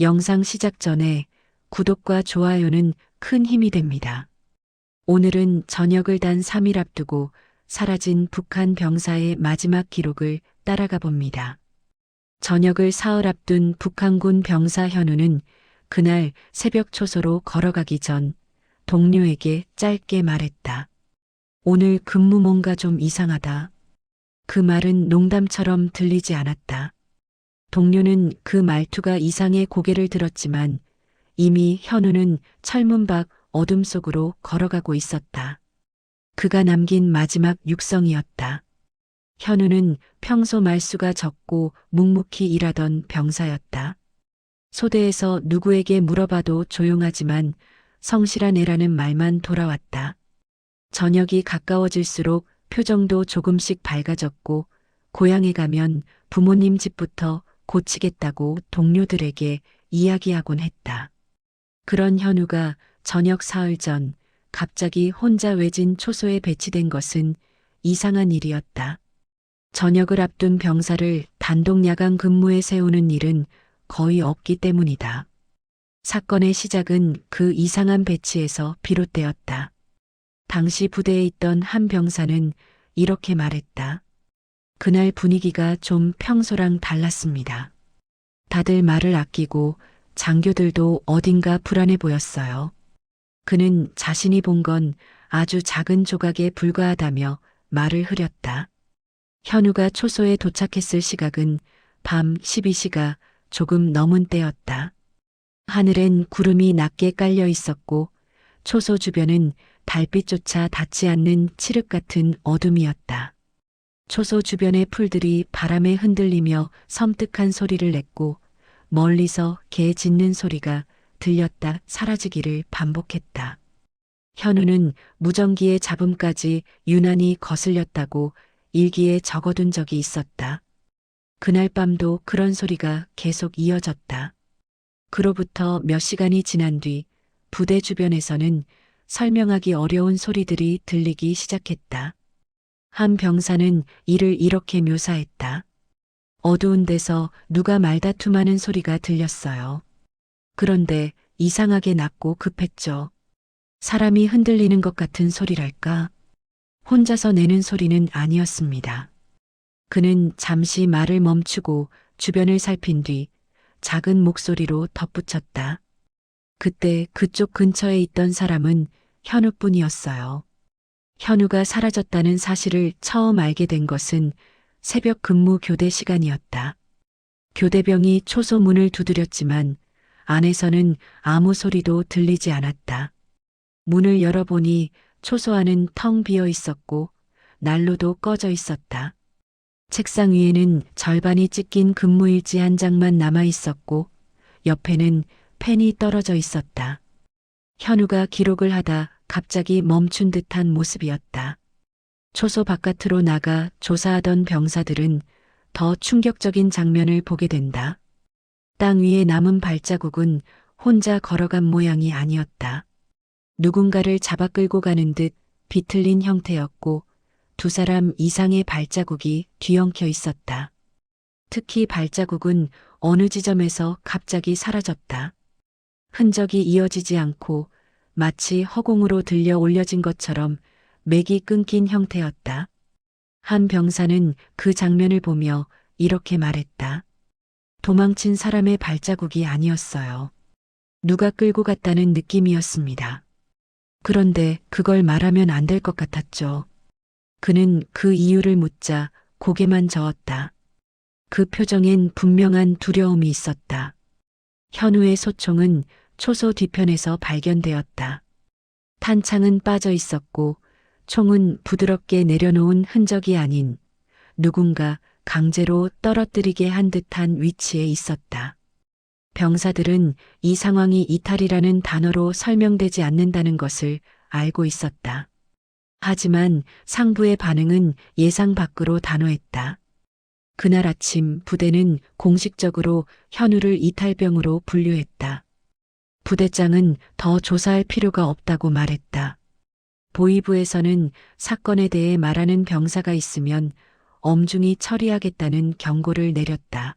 영상 시작 전에 구독과 좋아요는 큰 힘이 됩니다. 오늘은 전역을 단 3일 앞두고 사라진 북한 병사의 마지막 기록을 따라가 봅니다. 전역을 사흘 앞둔 북한군 병사 현우는 그날 새벽 초소로 걸어가기 전 동료에게 짧게 말했다. 오늘 근무 뭔가 좀 이상하다. 그 말은 농담처럼 들리지 않았다. 동료는 그 말투가 이상해 고개를 들었지만 이미 현우는 철문 밖 어둠 속으로 걸어가고 있었다. 그가 남긴 마지막 육성이었다. 현우는 평소 말수가 적고 묵묵히 일하던 병사였다. 소대에서 누구에게 물어봐도 조용하지만 성실한 애라는 말만 돌아왔다. 저녁이 가까워질수록 표정도 조금씩 밝아졌고 고향에 가면 부모님 집부터 고치겠다고 동료들에게 이야기하곤 했다. 그런 현우가 저녁 사흘 전 갑자기 혼자 외진 초소에 배치된 것은 이상한 일이었다. 저녁을 앞둔 병사를 단독 야간 근무에 세우는 일은 거의 없기 때문이다. 사건의 시작은 그 이상한 배치에서 비롯되었다. 당시 부대에 있던 한 병사는 이렇게 말했다. 그날 분위기가 좀 평소랑 달랐습니다. 다들 말을 아끼고 장교들도 어딘가 불안해 보였어요. 그는 자신이 본 건 아주 작은 조각에 불과하다며 말을 흐렸다. 현우가 초소에 도착했을 시각은 밤 12시가 조금 넘은 때였다. 하늘엔 구름이 낮게 깔려 있었고 초소 주변은 달빛조차 닿지 않는 칠흑 같은 어둠이었다. 초소 주변의 풀들이 바람에 흔들리며 섬뜩한 소리를 냈고 멀리서 개 짖는 소리가 들렸다 사라지기를 반복했다. 현우는 무전기의 잡음까지 유난히 거슬렸다고 일기에 적어둔 적이 있었다. 그날 밤도 그런 소리가 계속 이어졌다. 그로부터 몇 시간이 지난 뒤 부대 주변에서는 설명하기 어려운 소리들이 들리기 시작했다. 한 병사는 이를 이렇게 묘사했다. 어두운 데서 누가 말다툼하는 소리가 들렸어요. 그런데 이상하게 낮고 급했죠. 사람이 흔들리는 것 같은 소리랄까? 혼자서 내는 소리는 아니었습니다. 그는 잠시 말을 멈추고 주변을 살핀 뒤 작은 목소리로 덧붙였다. 그때 그쪽 근처에 있던 사람은 현우뿐이었어요. 현우가 사라졌다는 사실을 처음 알게 된 것은 새벽 근무 교대 시간이었다. 교대병이 초소 문을 두드렸지만 안에서는 아무 소리도 들리지 않았다. 문을 열어보니 초소 안은 텅 비어 있었고 난로도 꺼져 있었다. 책상 위에는 절반이 찢긴 근무일지 한 장만 남아 있었고 옆에는 펜이 떨어져 있었다. 현우가 기록을 하다 갑자기 멈춘 듯한 모습이었다. 초소 바깥으로 나가 조사하던 병사들은 더 충격적인 장면을 보게 된다. 땅 위에 남은 발자국은 혼자 걸어간 모양이 아니었다. 누군가를 잡아 끌고 가는 듯 비틀린 형태였고 두 사람 이상의 발자국이 뒤엉켜 있었다. 특히 발자국은 어느 지점에서 갑자기 사라졌다. 흔적이 이어지지 않고 마치 허공으로 들려 올려진 것처럼 맥이 끊긴 형태였다. 한 병사는 그 장면을 보며 이렇게 말했다. 도망친 사람의 발자국이 아니었어요. 누가 끌고 갔다는 느낌이었습니다. 그런데 그걸 말하면 안 될 것 같았죠. 그는 그 이유를 묻자 고개만 저었다. 그 표정엔 분명한 두려움이 있었다. 현우의 소총은 초소 뒤편에서 발견되었다. 탄창은 빠져 있었고 총은 부드럽게 내려놓은 흔적이 아닌 누군가 강제로 떨어뜨리게 한 듯한 위치에 있었다. 병사들은 이 상황이 이탈이라는 단어로 설명되지 않는다는 것을 알고 있었다. 하지만 상부의 반응은 예상 밖으로 단호했다. 그날 아침 부대는 공식적으로 현우를 이탈병으로 분류했다. 부대장은 더 조사할 필요가 없다고 말했다. 보위부에서는 사건에 대해 말하는 병사가 있으면 엄중히 처리하겠다는 경고를 내렸다.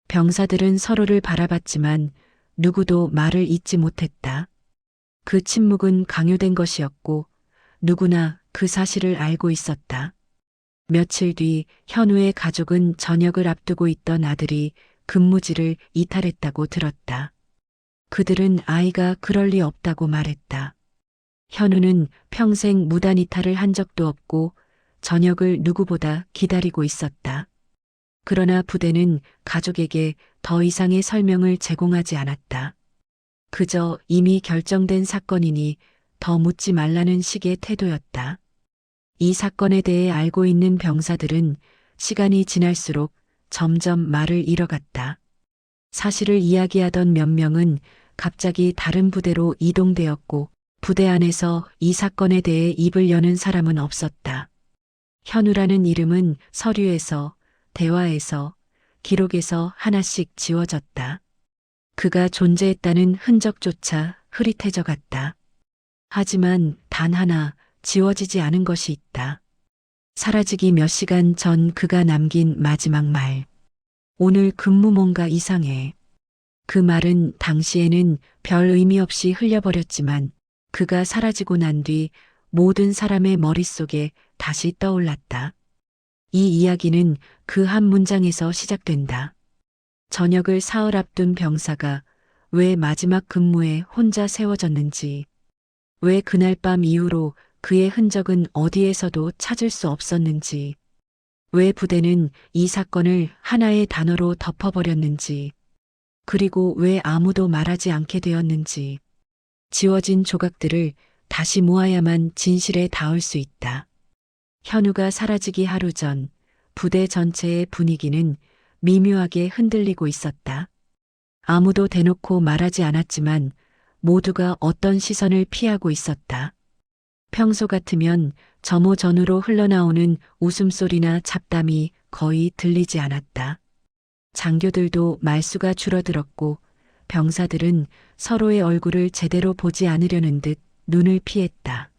병사들은 서로를 바라봤지만 누구도 말을 잇지 못했다. 그 침묵은 강요된 것이었고 누구나 그 사실을 알고 있었다. 며칠 뒤 현우의 가족은 저녁을 앞두고 있던 아들이 근무지를 이탈했다고 들었다. 그들은 아이가 그럴 리 없다고 말했다. 현우는 평생 무단 이탈을 한 적도 없고 저녁을 누구보다 기다리고 있었다. 그러나 부대는 가족에게 더 이상의 설명을 제공하지 않았다. 그저 이미 결정된 사건이니 더 묻지 말라는 식의 태도였다. 이 사건에 대해 알고 있는 병사들은 시간이 지날수록 점점 말을 잃어갔다. 사실을 이야기하던 몇 명은 갑자기 다른 부대로 이동되었고 부대 안에서 이 사건에 대해 입을 여는 사람은 없었다. 현우라는 이름은 서류에서, 대화에서, 기록에서 하나씩 지워졌다. 그가 존재했다는 흔적조차 흐릿해져 갔다. 하지만 단 하나 지워지지 않은 것이 있다. 사라지기 몇 시간 전 그가 남긴 마지막 말. 오늘 근무 뭔가 이상해. 그 말은 당시에는 별 의미 없이 흘려버렸지만 그가 사라지고 난 뒤 모든 사람의 머릿속에 다시 떠올랐다. 이 이야기는 그 한 문장에서 시작된다. 저녁을 사흘 앞둔 병사가 왜 마지막 근무에 혼자 세워졌는지, 왜 그날 밤 이후로 그의 흔적은 어디에서도 찾을 수 없었는지, 왜 부대는 이 사건을 하나의 단어로 덮어버렸는지, 그리고 왜 아무도 말하지 않게 되었는지, 지워진 조각들을 다시 모아야만 진실에 닿을 수 있다. 현우가 사라지기 하루 전 부대 전체의 분위기는 미묘하게 흔들리고 있었다. 아무도 대놓고 말하지 않았지만 모두가 어떤 시선을 피하고 있었다. 평소 같으면 점호전으로 흘러나오는 웃음소리나 잡담이 거의 들리지 않았다. 장교들도 말수가 줄어들었고 병사들은 서로의 얼굴을 제대로 보지 않으려는 듯 눈을 피했다.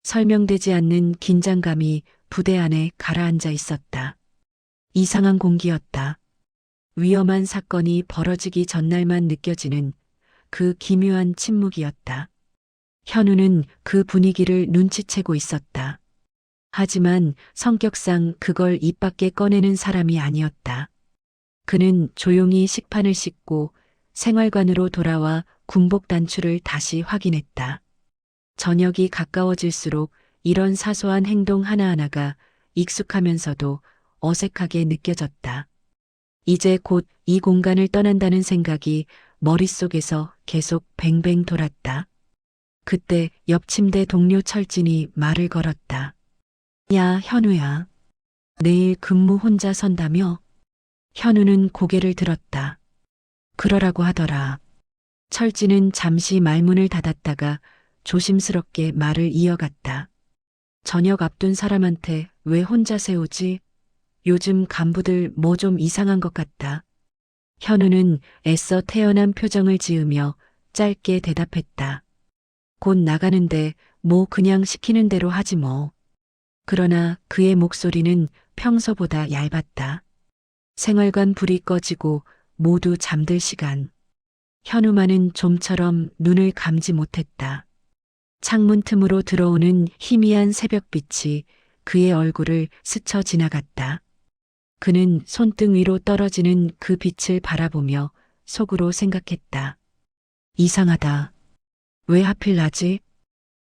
설명되지 않는 긴장감이 부대 안에 가라앉아 있었다. 이상한 공기였다. 위험한 사건이 벌어지기 전날만 느껴지는 그 기묘한 침묵이었다. 현우는 그 분위기를 눈치채고 있었다. 하지만 성격상 그걸 입 밖에 꺼내는 사람이 아니었다. 그는 조용히 식판을 씻고 생활관으로 돌아와 군복 단추를 다시 확인했다. 저녁이 가까워질수록 이런 사소한 행동 하나하나가 익숙하면서도 어색하게 느껴졌다. 이제 곧 이 공간을 떠난다는 생각이 머릿속에서 계속 뱅뱅 돌았다. 그때 옆 침대 동료 철진이 말을 걸었다. 야, 현우야. 내일 근무 혼자 선다며? 현우는 고개를 들었다. 그러라고 하더라. 철진은 잠시 말문을 닫았다가 조심스럽게 말을 이어갔다. 저녁 앞둔 사람한테 왜 혼자 세우지? 요즘 간부들 뭐 좀 이상한 것 같다. 현우는 애써 태연한 표정을 지으며 짧게 대답했다. 곧 나가는데 뭐 그냥 시키는 대로 하지 뭐. 그러나 그의 목소리는 평소보다 얇았다. 생활관 불이 꺼지고 모두 잠들 시간. 현우만은 좀처럼 눈을 감지 못했다. 창문 틈으로 들어오는 희미한 새벽빛이 그의 얼굴을 스쳐 지나갔다. 그는 손등 위로 떨어지는 그 빛을 바라보며 속으로 생각했다. 이상하다. 왜 하필 나지?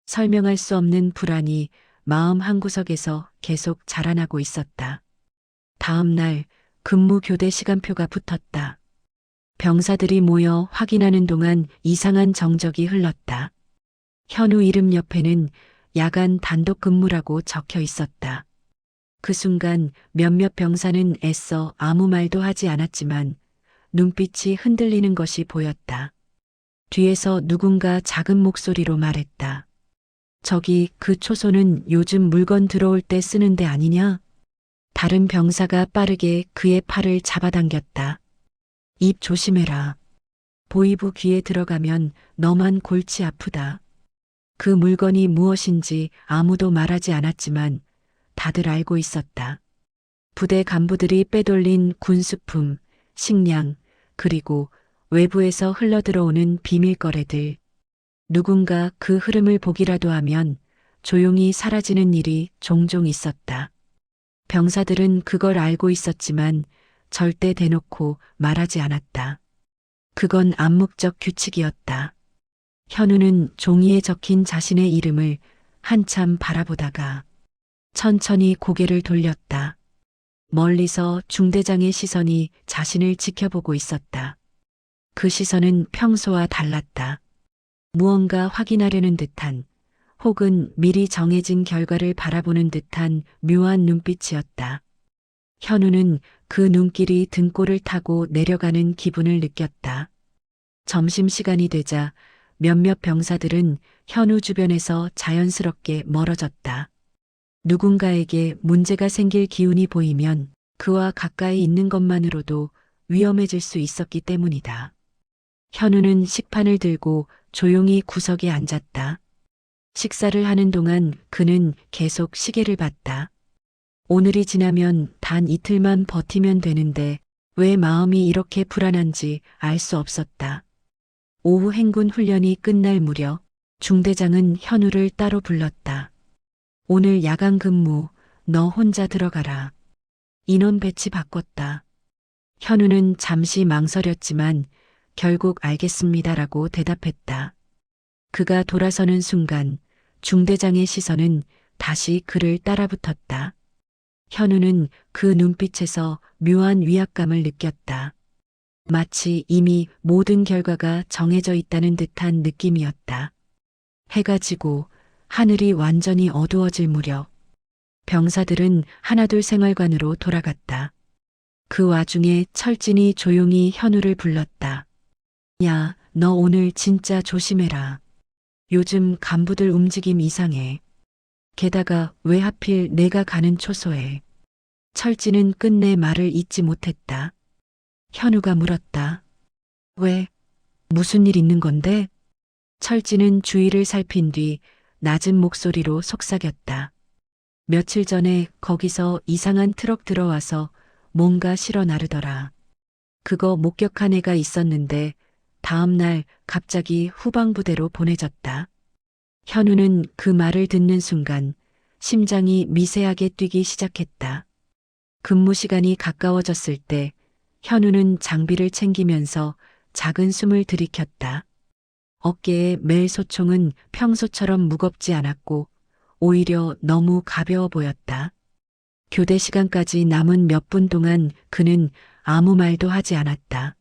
설명할 수 없는 불안이 마음 한구석에서 계속 자라나고 있었다. 다음 날 근무 교대 시간표가 붙었다. 병사들이 모여 확인하는 동안 이상한 정적이 흘렀다. 현우 이름 옆에는 야간 단독 근무라고 적혀 있었다. 그 순간 몇몇 병사는 애써 아무 말도 하지 않았지만 눈빛이 흔들리는 것이 보였다. 뒤에서 누군가 작은 목소리로 말했다. 저기 그 초소는 요즘 물건 들어올 때 쓰는 데 아니냐? 다른 병사가 빠르게 그의 팔을 잡아당겼다. 입 조심해라. 보이부 귀에 들어가면 너만 골치 아프다. 그 물건이 무엇인지 아무도 말하지 않았지만 다들 알고 있었다. 부대 간부들이 빼돌린 군수품, 식량, 그리고 외부에서 흘러들어오는 비밀거래들. 누군가 그 흐름을 보기라도 하면 조용히 사라지는 일이 종종 있었다. 병사들은 그걸 알고 있었지만 절대 대놓고 말하지 않았다. 그건 암묵적 규칙이었다. 현우는 종이에 적힌 자신의 이름을 한참 바라보다가 천천히 고개를 돌렸다. 멀리서 중대장의 시선이 자신을 지켜보고 있었다. 그 시선은 평소와 달랐다. 무언가 확인하려는 듯한 혹은 미리 정해진 결과를 바라보는 듯한 묘한 눈빛이었다. 현우는 그 눈길이 등골을 타고 내려가는 기분을 느꼈다. 점심시간이 되자 몇몇 병사들은 현우 주변에서 자연스럽게 멀어졌다. 누군가에게 문제가 생길 기운이 보이면 그와 가까이 있는 것만으로도 위험해질 수 있었기 때문이다. 현우는 식판을 들고 조용히 구석에 앉았다. 식사를 하는 동안 그는 계속 시계를 봤다. 오늘이 지나면 단 이틀만 버티면 되는데 왜 마음이 이렇게 불안한지 알 수 없었다. 오후 행군 훈련이 끝날 무렵 중대장은 현우를 따로 불렀다. 오늘 야간 근무, 너 혼자 들어가라. 인원 배치 바꿨다. 현우는 잠시 망설였지만 결국 알겠습니다라고 대답했다. 그가 돌아서는 순간 중대장의 시선은 다시 그를 따라붙었다. 현우는 그 눈빛에서 묘한 위압감을 느꼈다. 마치 이미 모든 결과가 정해져 있다는 듯한 느낌이었다. 해가 지고 하늘이 완전히 어두워질 무렵 병사들은 하나둘 생활관으로 돌아갔다. 그 와중에 철진이 조용히 현우를 불렀다. 야, 너 오늘 진짜 조심해라. 요즘 간부들 움직임 이상해. 게다가 왜 하필 내가 가는 초소에. 철진은 끝내 말을 잇지 못했다. 현우가 물었다. 왜? 무슨 일 있는 건데? 철진은 주위를 살핀 뒤 낮은 목소리로 속삭였다. 며칠 전에 거기서 이상한 트럭 들어와서 뭔가 실어 나르더라. 그거 목격한 애가 있었는데 다음 날 갑자기 후방부대로 보내졌다. 현우는 그 말을 듣는 순간 심장이 미세하게 뛰기 시작했다. 근무 시간이 가까워졌을 때 현우는 장비를 챙기면서 작은 숨을 들이켰다. 어깨에 멜 소총은 평소처럼 무겁지 않았고 오히려 너무 가벼워 보였다. 교대 시간까지 남은 몇 분 동안 그는 아무 말도 하지 않았다.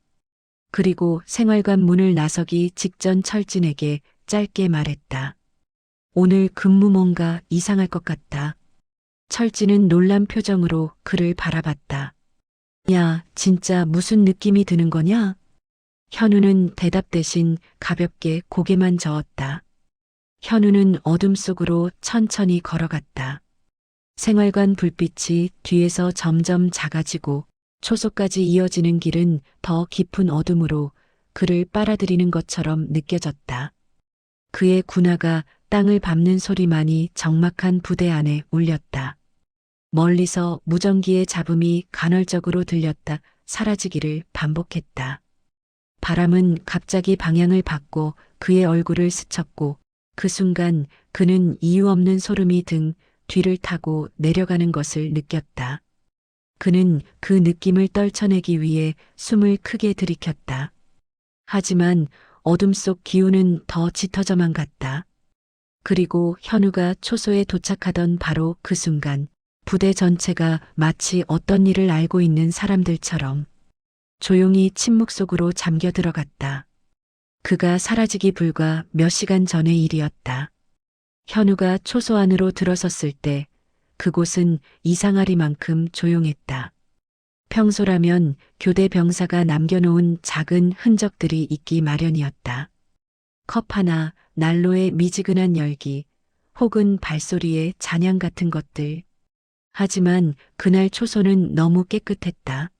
그리고 생활관 문을 나서기 직전 철진에게 짧게 말했다. 오늘 근무 뭔가 이상할 것 같다. 철진은 놀란 표정으로 그를 바라봤다. 야, 진짜 무슨 느낌이 드는 거냐? 현우는 대답 대신 가볍게 고개만 저었다. 현우는 어둠 속으로 천천히 걸어갔다. 생활관 불빛이 뒤에서 점점 작아지고 초소까지 이어지는 길은 더 깊은 어둠으로 그를 빨아들이는 것처럼 느껴졌다. 그의 군화가 땅을 밟는 소리만이 적막한 부대 안에 울렸다. 멀리서 무전기의 잡음이 간헐적으로 들렸다 사라지기를 반복했다. 바람은 갑자기 방향을 바꿔 그의 얼굴을 스쳤고 그 순간 그는 이유 없는 소름이 등 뒤를 타고 내려가는 것을 느꼈다. 그는 그 느낌을 떨쳐내기 위해 숨을 크게 들이켰다. 하지만 어둠 속 기운은 더 짙어져만 갔다. 그리고 현우가 초소에 도착하던 바로 그 순간 부대 전체가 마치 어떤 일을 알고 있는 사람들처럼 조용히 침묵 속으로 잠겨 들어갔다. 그가 사라지기 불과 몇 시간 전의 일이었다. 현우가 초소 안으로 들어섰을 때 그곳은 이상하리만큼 조용했다. 평소라면 교대 병사가 남겨놓은 작은 흔적들이 있기 마련이었다. 컵 하나, 난로의 미지근한 열기, 혹은 발소리의 잔향 같은 것들. 하지만 그날 초소는 너무 깨끗했다.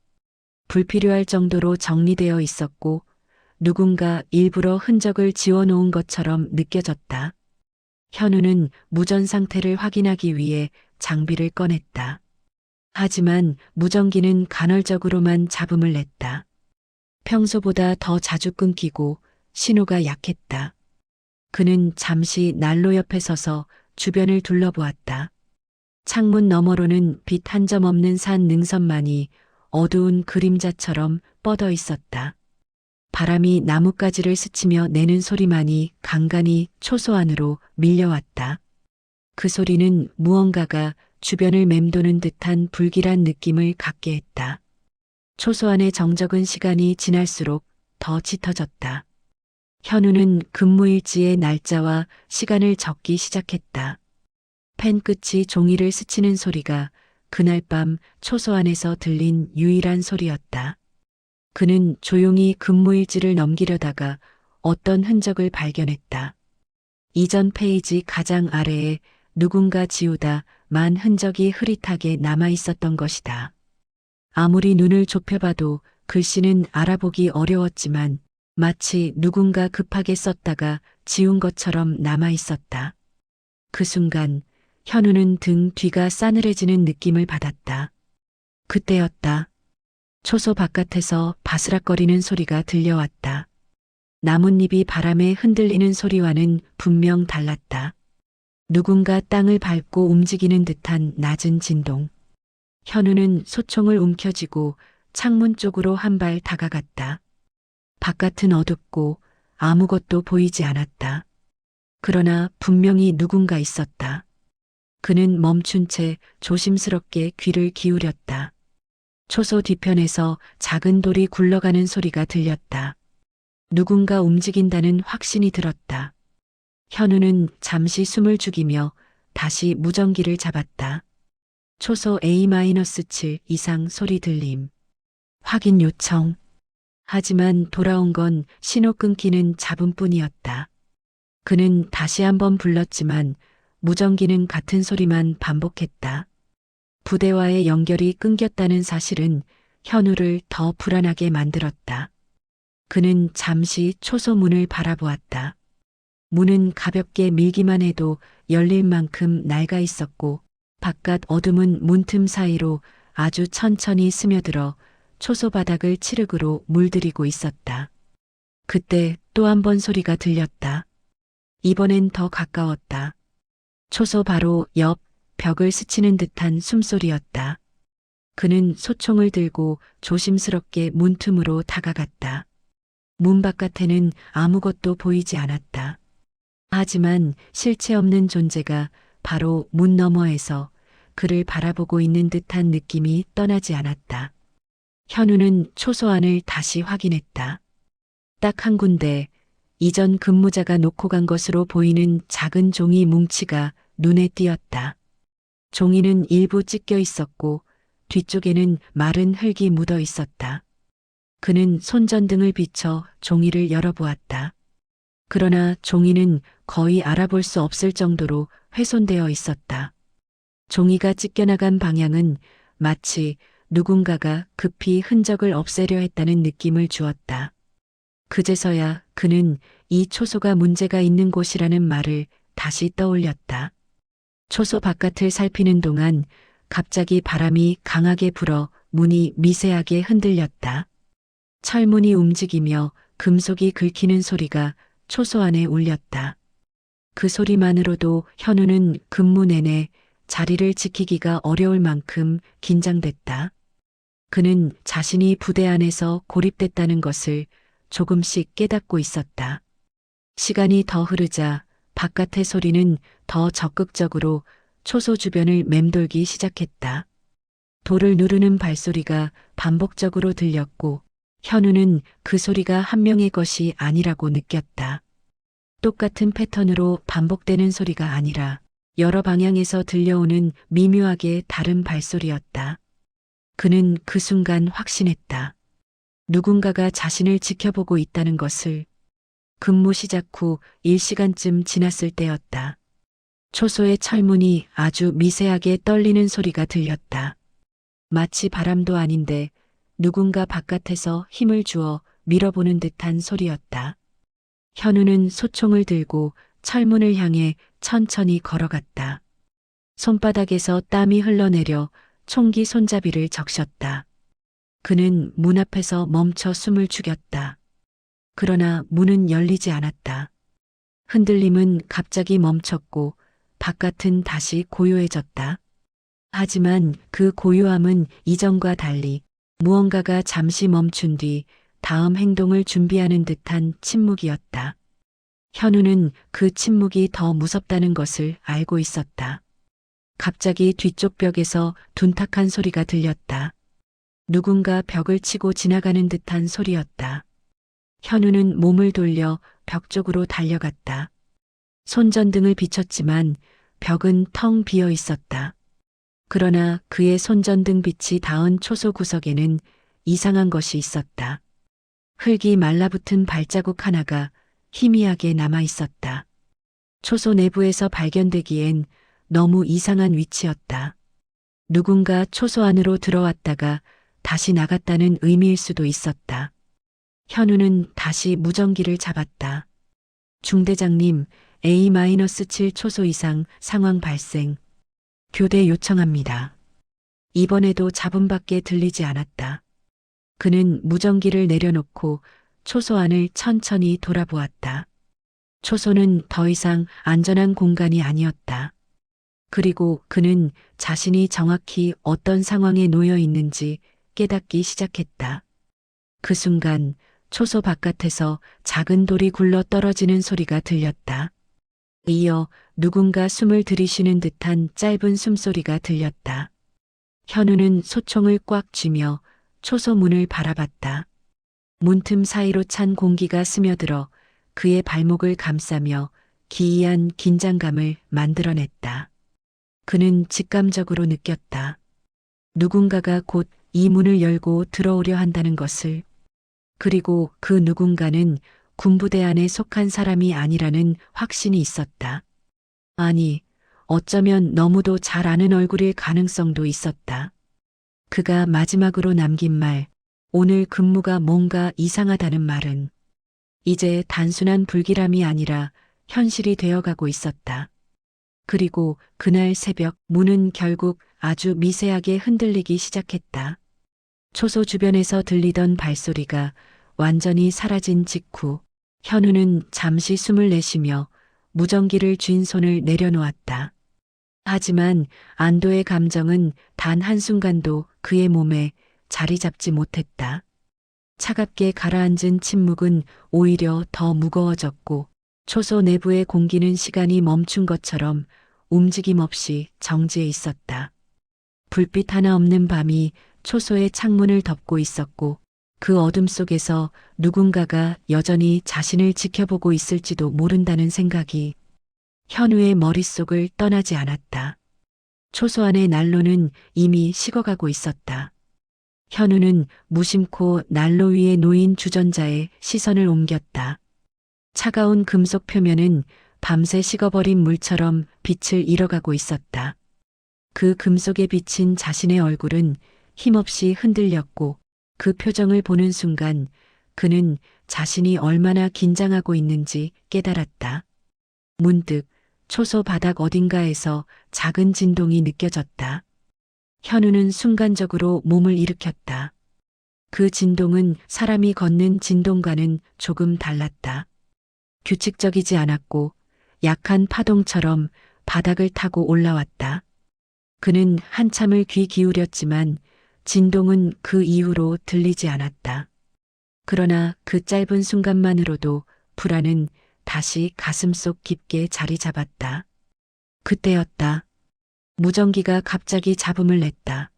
불필요할 정도로 정리되어 있었고 누군가 일부러 흔적을 지워놓은 것처럼 느껴졌다. 현우는 무전 상태를 확인하기 위해 장비를 꺼냈다. 하지만 무전기는 간헐적으로만 잡음을 냈다. 평소보다 더 자주 끊기고 신호가 약했다. 그는 잠시 난로 옆에 서서 주변을 둘러보았다. 창문 너머로는 빛 한 점 없는 산 능선만이 어두운 그림자처럼 뻗어 있었다. 바람이 나뭇가지를 스치며 내는 소리만이 간간히 초소 안으로 밀려왔다. 그 소리는 무언가가 주변을 맴도는 듯한 불길한 느낌을 갖게 했다. 초소 안의 정적은 시간이 지날수록 더 짙어졌다. 현우는 근무일지의 날짜와 시간을 적기 시작했다. 펜 끝이 종이를 스치는 소리가 그날 밤 초소 안에서 들린 유일한 소리였다. 그는 조용히 근무일지를 넘기려다가 어떤 흔적을 발견했다. 이전 페이지 가장 아래에 누군가 지우다 만 흔적이 흐릿하게 남아 있었던 것이다. 아무리 눈을 좁혀봐도 글씨는 알아보기 어려웠지만 마치 누군가 급하게 썼다가 지운 것처럼 남아 있었다. 그 순간 현우는 등 뒤가 싸늘해지는 느낌을 받았다. 그때였다. 초소 바깥에서 바스락거리는 소리가 들려왔다. 나뭇잎이 바람에 흔들리는 소리와는 분명 달랐다. 누군가 땅을 밟고 움직이는 듯한 낮은 진동. 현우는 소총을 움켜쥐고 창문 쪽으로 한 발 다가갔다. 바깥은 어둡고 아무것도 보이지 않았다. 그러나 분명히 누군가 있었다. 그는 멈춘 채 조심스럽게 귀를 기울였다. 초소 뒤편에서 작은 돌이 굴러가는 소리가 들렸다. 누군가 움직인다는 확신이 들었다. 현우는 잠시 숨을 죽이며 다시 무전기를 잡았다. 초소 A-7 이상 소리 들림. 확인 요청. 하지만 돌아온 건 신호 끊기는 잡음뿐이었다. 그는 다시 한번 불렀지만 무전기는 같은 소리만 반복했다. 부대와의 연결이 끊겼다는 사실은 현우를 더 불안하게 만들었다. 그는 잠시 초소 문을 바라보았다. 문은 가볍게 밀기만 해도 열릴 만큼 낡아 있었고 바깥 어둠은 문틈 사이로 아주 천천히 스며들어 초소 바닥을 칠흑으로 물들이고 있었다. 그때 또 한 번 소리가 들렸다. 이번엔 더 가까웠다. 초소 바로 옆 벽을 스치는 듯한 숨소리였다. 그는 소총을 들고 조심스럽게 문틈으로 다가갔다. 문 바깥에는 아무것도 보이지 않았다. 하지만 실체 없는 존재가 바로 문 너머에서 그를 바라보고 있는 듯한 느낌이 떠나지 않았다. 현우는 초소 안을 다시 확인했다. 딱 한 군데 이전 근무자가 놓고 간 것으로 보이는 작은 종이 뭉치가 눈에 띄었다. 종이는 일부 찢겨 있었고 뒤쪽에는 마른 흙이 묻어 있었다. 그는 손전등을 비춰 종이를 열어보았다. 그러나 종이는 거의 알아볼 수 없을 정도로 훼손되어 있었다. 종이가 찢겨나간 방향은 마치 누군가가 급히 흔적을 없애려 했다는 느낌을 주었다. 그제서야 그는 이 초소가 문제가 있는 곳이라는 말을 다시 떠올렸다. 초소 바깥을 살피는 동안 갑자기 바람이 강하게 불어 문이 미세하게 흔들렸다. 철문이 움직이며 금속이 긁히는 소리가 초소 안에 울렸다. 그 소리만으로도 현우는 근무 내내 자리를 지키기가 어려울 만큼 긴장됐다. 그는 자신이 부대 안에서 고립됐다는 것을 조금씩 깨닫고 있었다. 시간이 더 흐르자 바깥의 소리는 더 적극적으로 초소 주변을 맴돌기 시작했다. 돌을 누르는 발소리가 반복적으로 들렸고 현우는 그 소리가 한 명의 것이 아니라고 느꼈다. 똑같은 패턴으로 반복되는 소리가 아니라 여러 방향에서 들려오는 미묘하게 다른 발소리였다. 그는 그 순간 확신했다. 누군가가 자신을 지켜보고 있다는 것을. 근무 시작 후 1시간쯤 지났을 때였다. 초소의 철문이 아주 미세하게 떨리는 소리가 들렸다. 마치 바람도 아닌데 누군가 바깥에서 힘을 주어 밀어보는 듯한 소리였다. 현우는 소총을 들고 철문을 향해 천천히 걸어갔다. 손바닥에서 땀이 흘러내려 총기 손잡이를 적셨다. 그는 문 앞에서 멈춰 숨을 죽였다. 그러나 문은 열리지 않았다. 흔들림은 갑자기 멈췄고 바깥은 다시 고요해졌다. 하지만 그 고요함은 이전과 달리 무언가가 잠시 멈춘 뒤 다음 행동을 준비하는 듯한 침묵이었다. 현우는 그 침묵이 더 무섭다는 것을 알고 있었다. 갑자기 뒤쪽 벽에서 둔탁한 소리가 들렸다. 누군가 벽을 치고 지나가는 듯한 소리였다. 현우는 몸을 돌려 벽 쪽으로 달려갔다. 손전등을 비췄지만 벽은 텅 비어 있었다. 그러나 그의 손전등 빛이 닿은 초소 구석에는 이상한 것이 있었다. 흙이 말라붙은 발자국 하나가 희미하게 남아 있었다. 초소 내부에서 발견되기엔 너무 이상한 위치였다. 누군가 초소 안으로 들어왔다가 다시 나갔다는 의미일 수도 있었다. 현우는 다시 무전기를 잡았다. 중대장님, A-7 초소 이상 상황 발생. 교대 요청합니다. 이번에도 잡음밖에 들리지 않았다. 그는 무전기를 내려놓고 초소 안을 천천히 돌아보았다. 초소는 더 이상 안전한 공간이 아니었다. 그리고 그는 자신이 정확히 어떤 상황에 놓여 있는지 깨닫기 시작했다. 그 순간 초소 바깥에서 작은 돌이 굴러 떨어지는 소리가 들렸다. 이어 누군가 숨을 들이쉬는 듯한 짧은 숨소리가 들렸다. 현우는 소총을 꽉 쥐며 초소 문을 바라봤다. 문틈 사이로 찬 공기가 스며들어 그의 발목을 감싸며 기이한 긴장감을 만들어냈다. 그는 직감적으로 느꼈다. 누군가가 곧 이 문을 열고 들어오려 한다는 것을. 그리고 그 누군가는 군부대 안에 속한 사람이 아니라는 확신이 있었다. 아니, 어쩌면 너무도 잘 아는 얼굴일 가능성도 있었다. 그가 마지막으로 남긴 말, 오늘 근무가 뭔가 이상하다는 말은 이제 단순한 불길함이 아니라 현실이 되어가고 있었다. 그리고 그날 새벽 문은 결국 아주 미세하게 흔들리기 시작했다. 초소 주변에서 들리던 발소리가 완전히 사라진 직후 현우는 잠시 숨을 내쉬며 무전기를 쥔 손을 내려놓았다. 하지만 안도의 감정은 단 한순간도 그의 몸에 자리 잡지 못했다. 차갑게 가라앉은 침묵은 오히려 더 무거워졌고 초소 내부의 공기는 시간이 멈춘 것처럼 움직임 없이 정지해 있었다. 불빛 하나 없는 밤이 초소의 창문을 덮고 있었고 그 어둠 속에서 누군가가 여전히 자신을 지켜보고 있을지도 모른다는 생각이 현우의 머릿속을 떠나지 않았다. 초소 안의 난로는 이미 식어가고 있었다. 현우는 무심코 난로 위에 놓인 주전자에 시선을 옮겼다. 차가운 금속 표면은 밤새 식어버린 물처럼 빛을 잃어가고 있었다. 그 금속에 비친 자신의 얼굴은 힘없이 흔들렸고 그 표정을 보는 순간 그는 자신이 얼마나 긴장하고 있는지 깨달았다. 문득 초소 바닥 어딘가에서 작은 진동이 느껴졌다. 현우는 순간적으로 몸을 일으켰다. 그 진동은 사람이 걷는 진동과는 조금 달랐다. 규칙적이지 않았고 약한 파동처럼 바닥을 타고 올라왔다. 그는 한참을 귀 기울였지만 진동은 그 이후로 들리지 않았다. 그러나 그 짧은 순간만으로도 불안은 다시 가슴속 깊게 자리 잡았다. 그때였다. 무전기가 갑자기 잡음을 냈다.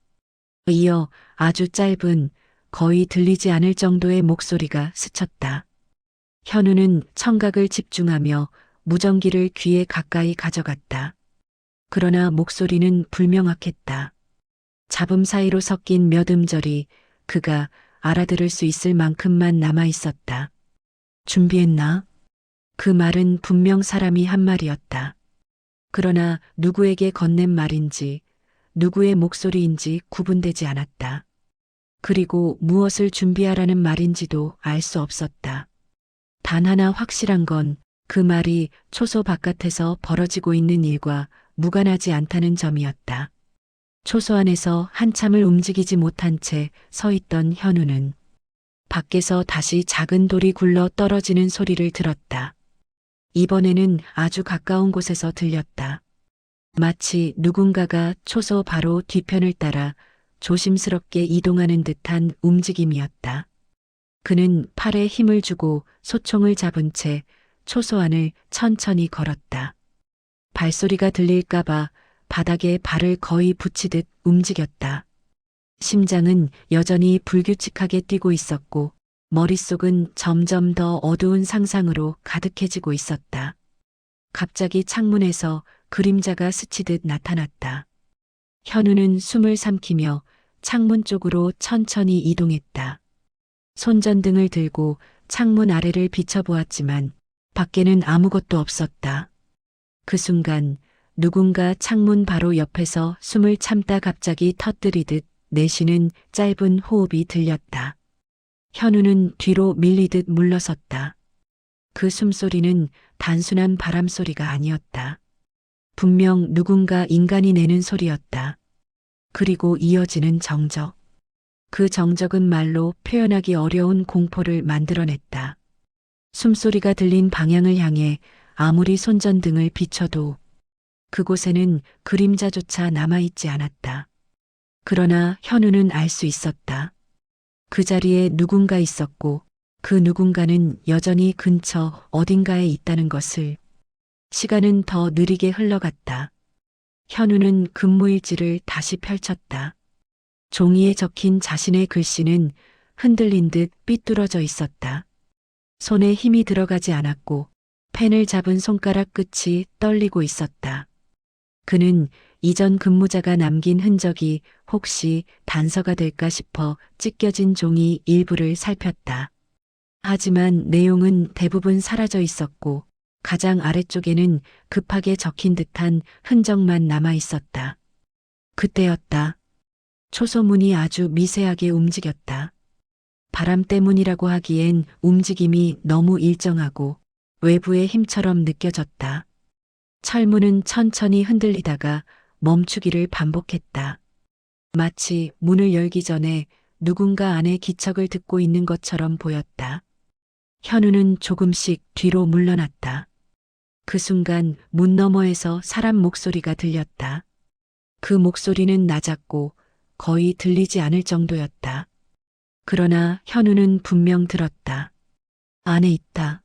이어 아주 짧은 거의 들리지 않을 정도의 목소리가 스쳤다. 현우는 청각을 집중하며 무전기를 귀에 가까이 가져갔다. 그러나 목소리는 불명확했다. 잡음 사이로 섞인 몇 음절이 그가 알아들을 수 있을 만큼만 남아 있었다. 준비했나? 그 말은 분명 사람이 한 말이었다. 그러나 누구에게 건넨 말인지 누구의 목소리인지 구분되지 않았다. 그리고 무엇을 준비하라는 말인지도 알 수 없었다. 단 하나 확실한 건 그 말이 초소 바깥에서 벌어지고 있는 일과 무관하지 않다는 점이었다. 초소 안에서 한참을 움직이지 못한 채 서 있던 현우는 밖에서 다시 작은 돌이 굴러 떨어지는 소리를 들었다. 이번에는 아주 가까운 곳에서 들렸다. 마치 누군가가 초소 바로 뒤편을 따라 조심스럽게 이동하는 듯한 움직임이었다. 그는 팔에 힘을 주고 소총을 잡은 채 초소 안을 천천히 걸었다. 발소리가 들릴까봐 바닥에 발을 거의 붙이듯 움직였다. 심장은 여전히 불규칙하게 뛰고 있었고 머릿속은 점점 더 어두운 상상으로 가득해지고 있었다. 갑자기 창문에서 그림자가 스치듯 나타났다. 현우는 숨을 삼키며 창문 쪽으로 천천히 이동했다. 손전등을 들고 창문 아래를 비춰보았지만 밖에는 아무것도 없었다. 그 순간 누군가 창문 바로 옆에서 숨을 참다 갑자기 터뜨리듯 내쉬는 짧은 호흡이 들렸다. 현우는 뒤로 밀리듯 물러섰다. 그 숨소리는 단순한 바람소리가 아니었다. 분명 누군가 인간이 내는 소리였다. 그리고 이어지는 정적. 그 정적은 말로 표현하기 어려운 공포를 만들어냈다. 숨소리가 들린 방향을 향해 아무리 손전등을 비춰도 그곳에는 그림자조차 남아있지 않았다. 그러나 현우는 알 수 있었다. 그 자리에 누군가 있었고 그 누군가는 여전히 근처 어딘가에 있다는 것을. 시간은 더 느리게 흘러갔다. 현우는 근무일지를 다시 펼쳤다. 종이에 적힌 자신의 글씨는 흔들린 듯 삐뚤어져 있었다. 손에 힘이 들어가지 않았고 펜을 잡은 손가락 끝이 떨리고 있었다. 그는 이전 근무자가 남긴 흔적이 혹시 단서가 될까 싶어 찢겨진 종이 일부를 살폈다. 하지만 내용은 대부분 사라져 있었고 가장 아래쪽에는 급하게 적힌 듯한 흔적만 남아 있었다. 그때였다. 초소문이 아주 미세하게 움직였다. 바람 때문이라고 하기엔 움직임이 너무 일정하고 외부의 힘처럼 느껴졌다. 철문은 천천히 흔들리다가 멈추기를 반복했다. 마치 문을 열기 전에 누군가 안에 기척을 듣고 있는 것처럼 보였다. 현우는 조금씩 뒤로 물러났다. 그 순간 문 너머에서 사람 목소리가 들렸다. 그 목소리는 낮았고 거의 들리지 않을 정도였다. 그러나 현우는 분명 들었다. 안에 있다.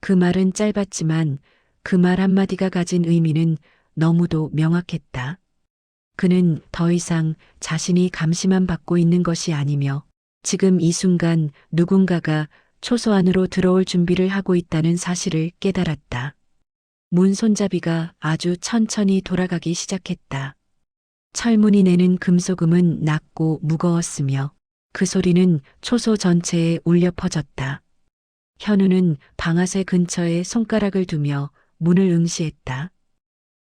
그 말은 짧았지만 그 말 한마디가 가진 의미는 너무도 명확했다. 그는 더 이상 자신이 감시만 받고 있는 것이 아니며 지금 이 순간 누군가가 초소 안으로 들어올 준비를 하고 있다는 사실을 깨달았다. 문 손잡이가 아주 천천히 돌아가기 시작했다. 철문이 내는 금소금은 낮고 무거웠으며 그 소리는 초소 전체에 울려 퍼졌다. 현우는 방아쇠 근처에 손가락을 두며 문을 응시했다.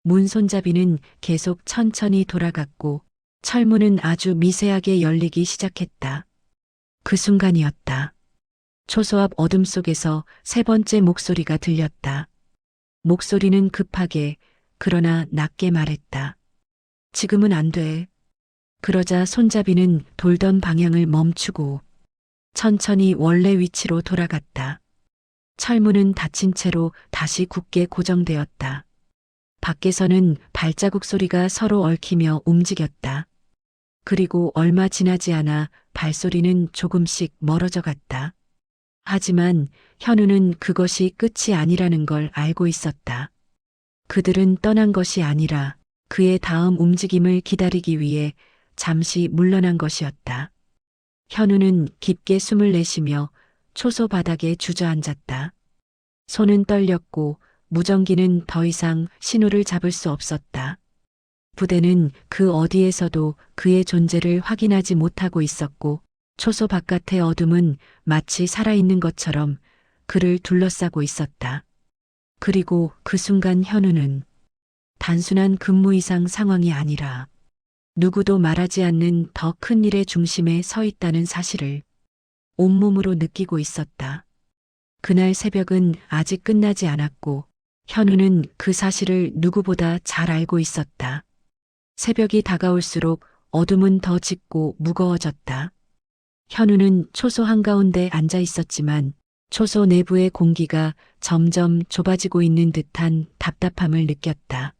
문 손잡이는 계속 천천히 돌아갔고 철문은 아주 미세하게 열리기 시작했다. 그 순간이었다. 초소 앞 어둠 속에서 세 번째 목소리가 들렸다. 목소리는 급하게 그러나 낮게 말했다. 지금은 안 돼. 그러자 손잡이는 돌던 방향을 멈추고 천천히 원래 위치로 돌아갔다. 철문은 닫힌 채로 다시 굳게 고정되었다. 밖에서는 발자국 소리가 서로 얽히며 움직였다. 그리고 얼마 지나지 않아 발소리는 조금씩 멀어져 갔다. 하지만 현우는 그것이 끝이 아니라는 걸 알고 있었다. 그들은 떠난 것이 아니라 그의 다음 움직임을 기다리기 위해 잠시 물러난 것이었다. 현우는 깊게 숨을 내쉬며 초소 바닥에 주저앉았다. 손은 떨렸고 무전기는 더 이상 신호를 잡을 수 없었다. 부대는 그 어디에서도 그의 존재를 확인하지 못하고 있었고 초소 바깥의 어둠은 마치 살아있는 것처럼 그를 둘러싸고 있었다. 그리고 그 순간 현우는 단순한 근무 이상 상황이 아니라 누구도 말하지 않는 더 큰 일의 중심에 서 있다는 사실을 온몸으로 느끼고 있었다. 그날 새벽은 아직 끝나지 않았고 현우는 그 사실을 누구보다 잘 알고 있었다. 새벽이 다가올수록 어둠은 더 짙고 무거워졌다. 현우는 초소 한가운데 앉아 있었지만 초소 내부의 공기가 점점 좁아지고 있는 듯한 답답함을 느꼈다.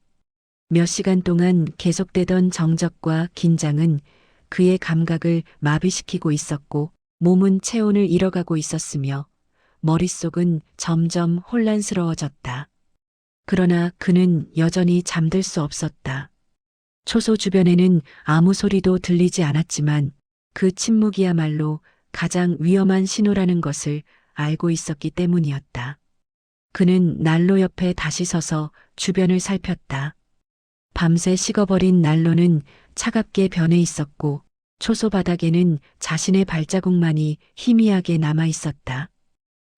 몇 시간 동안 계속되던 정적과 긴장은 그의 감각을 마비시키고 있었고 몸은 체온을 잃어가고 있었으며 머릿속은 점점 혼란스러워졌다. 그러나 그는 여전히 잠들 수 없었다. 초소 주변에는 아무 소리도 들리지 않았지만 그 침묵이야말로 가장 위험한 신호라는 것을 알고 있었기 때문이었다. 그는 난로 옆에 다시 서서 주변을 살폈다. 밤새 식어버린 난로는 차갑게 변해 있었고 초소 바닥에는 자신의 발자국만이 희미하게 남아 있었다.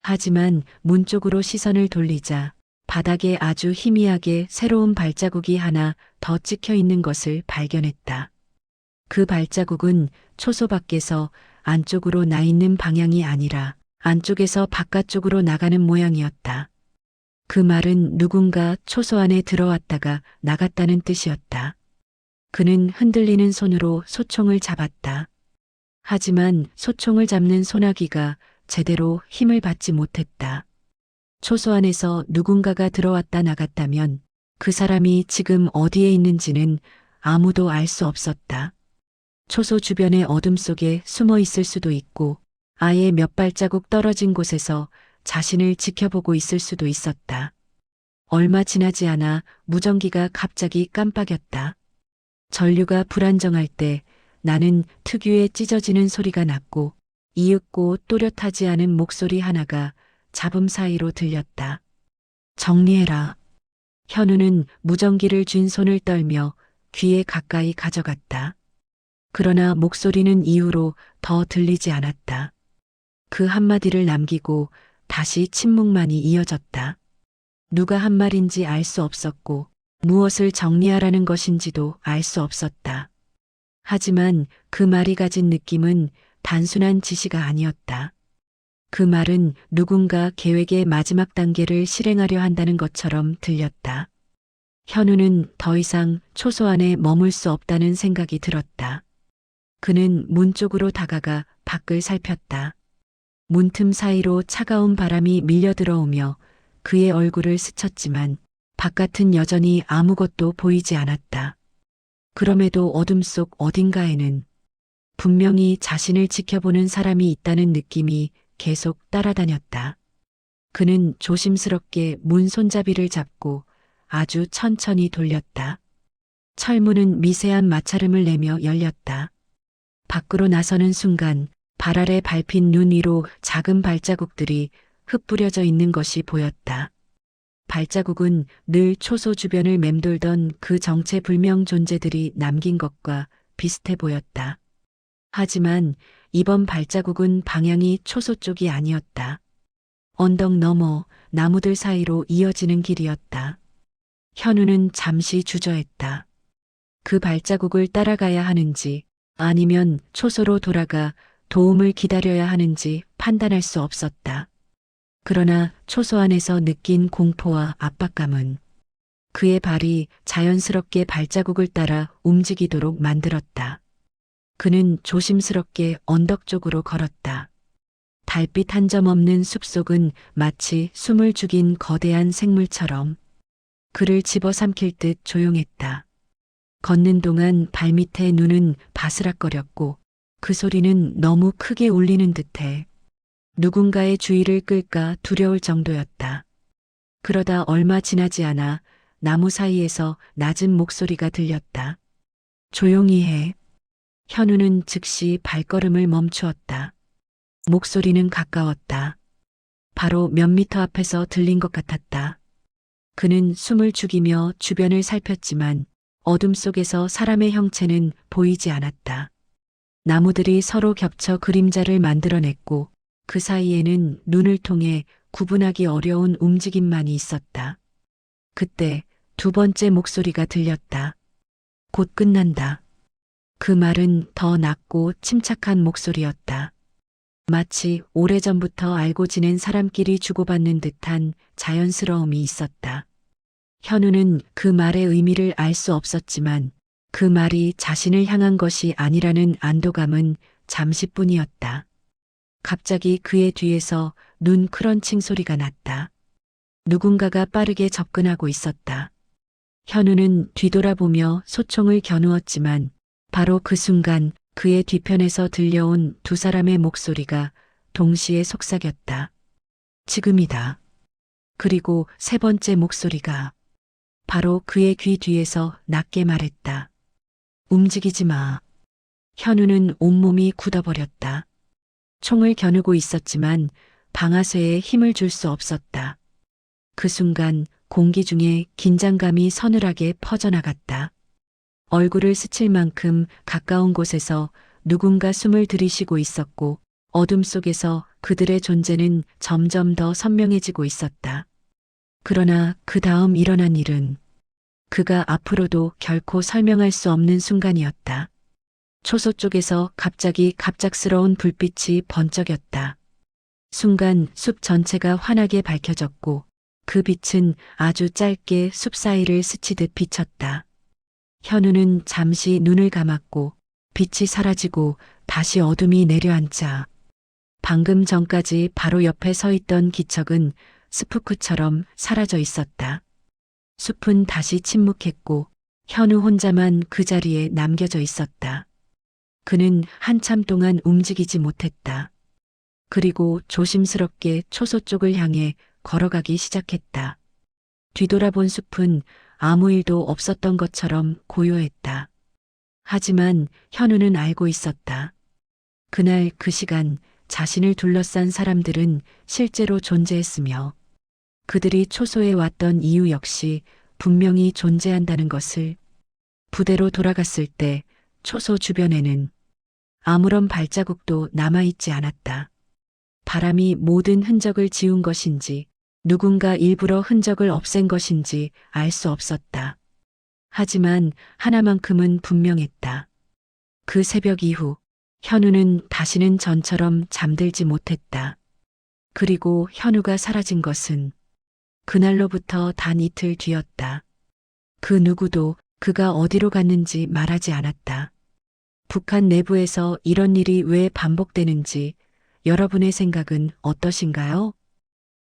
하지만 문 쪽으로 시선을 돌리자 바닥에 아주 희미하게 새로운 발자국이 하나 더 찍혀 있는 것을 발견했다. 그 발자국은 초소 밖에서 안쪽으로 나 있는 방향이 아니라 안쪽에서 바깥쪽으로 나가는 모양이었다. 그 말은 누군가 초소 안에 들어왔다가 나갔다는 뜻이었다. 그는 흔들리는 손으로 소총을 잡았다. 하지만 소총을 잡는 소나기가 제대로 힘을 받지 못했다. 초소 안에서 누군가가 들어왔다 나갔다면 그 사람이 지금 어디에 있는지는 아무도 알 수 없었다. 초소 주변의 어둠 속에 숨어 있을 수도 있고 아예 몇 발자국 떨어진 곳에서 자신을 지켜보고 있을 수도 있었다. 얼마 지나지 않아 무전기가 갑자기 깜빡였다. 전류가 불안정할 때 나는 특유의 찢어지는 소리가 났고 이윽고 또렷하지 않은 목소리 하나가 잡음 사이로 들렸다. 정리해라. 현우는 무전기를 쥔 손을 떨며 귀에 가까이 가져갔다. 그러나 목소리는 이후로 더 들리지 않았다. 그 한마디를 남기고 다시 침묵만이 이어졌다. 누가 한 말인지 알 수 없었고 무엇을 정리하라는 것인지도 알 수 없었다. 하지만 그 말이 가진 느낌은 단순한 지시가 아니었다. 그 말은 누군가 계획의 마지막 단계를 실행하려 한다는 것처럼 들렸다. 현우는 더 이상 초소 안에 머물 수 없다는 생각이 들었다. 그는 문 쪽으로 다가가 밖을 살폈다. 문틈 사이로 차가운 바람이 밀려 들어오며 그의 얼굴을 스쳤지만 바깥은 여전히 아무것도 보이지 않았다. 그럼에도 어둠 속 어딘가에는 분명히 자신을 지켜보는 사람이 있다는 느낌이 계속 따라다녔다. 그는 조심스럽게 문 손잡이를 잡고 아주 천천히 돌렸다. 철문은 미세한 마찰음을 내며 열렸다. 밖으로 나서는 순간 발 아래 밟힌 눈 위로 작은 발자국들이 흩뿌려져 있는 것이 보였다. 발자국은 늘 초소 주변을 맴돌던 그 정체불명 존재들이 남긴 것과 비슷해 보였다. 하지만 이번 발자국은 방향이 초소 쪽이 아니었다. 언덕 너머 나무들 사이로 이어지는 길이었다. 현우는 잠시 주저했다. 그 발자국을 따라가야 하는지 아니면 초소로 돌아가 도움을 기다려야 하는지 판단할 수 없었다. 그러나 초소 안에서 느낀 공포와 압박감은 그의 발이 자연스럽게 발자국을 따라 움직이도록 만들었다. 그는 조심스럽게 언덕 쪽으로 걸었다. 달빛 한 점 없는 숲속은 마치 숨을 죽인 거대한 생물처럼 그를 집어삼킬 듯 조용했다. 걷는 동안 발밑에 눈은 바스락거렸고 그 소리는 너무 크게 울리는 듯해 누군가의 주의를 끌까 두려울 정도였다. 그러다 얼마 지나지 않아 나무 사이에서 낮은 목소리가 들렸다. 조용히 해. 현우는 즉시 발걸음을 멈추었다. 목소리는 가까웠다. 바로 몇 미터 앞에서 들린 것 같았다. 그는 숨을 죽이며 주변을 살폈지만 어둠 속에서 사람의 형체는 보이지 않았다. 나무들이 서로 겹쳐 그림자를 만들어냈고 그 사이에는 눈을 통해 구분하기 어려운 움직임만이 있었다. 그때 두 번째 목소리가 들렸다. 곧 끝난다. 그 말은 더 낮고 침착한 목소리였다. 마치 오래전부터 알고 지낸 사람끼리 주고받는 듯한 자연스러움이 있었다. 현우는 그 말의 의미를 알 수 없었지만 그 말이 자신을 향한 것이 아니라는 안도감은 잠시뿐이었다. 갑자기 그의 뒤에서 눈 크런칭 소리가 났다. 누군가가 빠르게 접근하고 있었다. 현우는 뒤돌아보며 소총을 겨누었지만 바로 그 순간 그의 뒤편에서 들려온 두 사람의 목소리가 동시에 속삭였다. 지금이다. 그리고 세 번째 목소리가 바로 그의 귀 뒤에서 낮게 말했다. 움직이지 마. 현우는 온몸이 굳어버렸다. 총을 겨누고 있었지만 방아쇠에 힘을 줄 수 없었다. 그 순간 공기 중에 긴장감이 서늘하게 퍼져나갔다. 얼굴을 스칠 만큼 가까운 곳에서 누군가 숨을 들이쉬고 있었고 어둠 속에서 그들의 존재는 점점 더 선명해지고 있었다. 그러나 그 다음 일어난 일은 그가 앞으로도 결코 설명할 수 없는 순간이었다. 초소 쪽에서 갑자기 갑작스러운 불빛이 번쩍였다. 순간 숲 전체가 환하게 밝혀졌고 그 빛은 아주 짧게 숲 사이를 스치듯 비쳤다. 현우는 잠시 눈을 감았고 빛이 사라지고 다시 어둠이 내려앉자 방금 전까지 바로 옆에 서 있던 기척은 스푸크처럼 사라져 있었다. 숲은 다시 침묵했고 현우 혼자만 그 자리에 남겨져 있었다. 그는 한참 동안 움직이지 못했다. 그리고 조심스럽게 초소 쪽을 향해 걸어가기 시작했다. 뒤돌아본 숲은 아무 일도 없었던 것처럼 고요했다. 하지만 현우는 알고 있었다. 그날 그 시간 자신을 둘러싼 사람들은 실제로 존재했으며 그들이 초소에 왔던 이유 역시 분명히 존재한다는 것을. 부대로 돌아갔을 때 초소 주변에는 아무런 발자국도 남아있지 않았다. 바람이 모든 흔적을 지운 것인지 누군가 일부러 흔적을 없앤 것인지 알 수 없었다. 하지만 하나만큼은 분명했다. 그 새벽 이후 현우는 다시는 전처럼 잠들지 못했다. 그리고 현우가 사라진 것은 그날로부터 단 이틀 뒤였다. 그 누구도 그가 어디로 갔는지 말하지 않았다. 북한 내부에서 이런 일이 왜 반복되는지 여러분의 생각은 어떠신가요?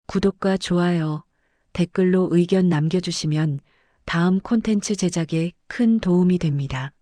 구독과 좋아요, 댓글로 의견 남겨주시면 다음 콘텐츠 제작에 큰 도움이 됩니다.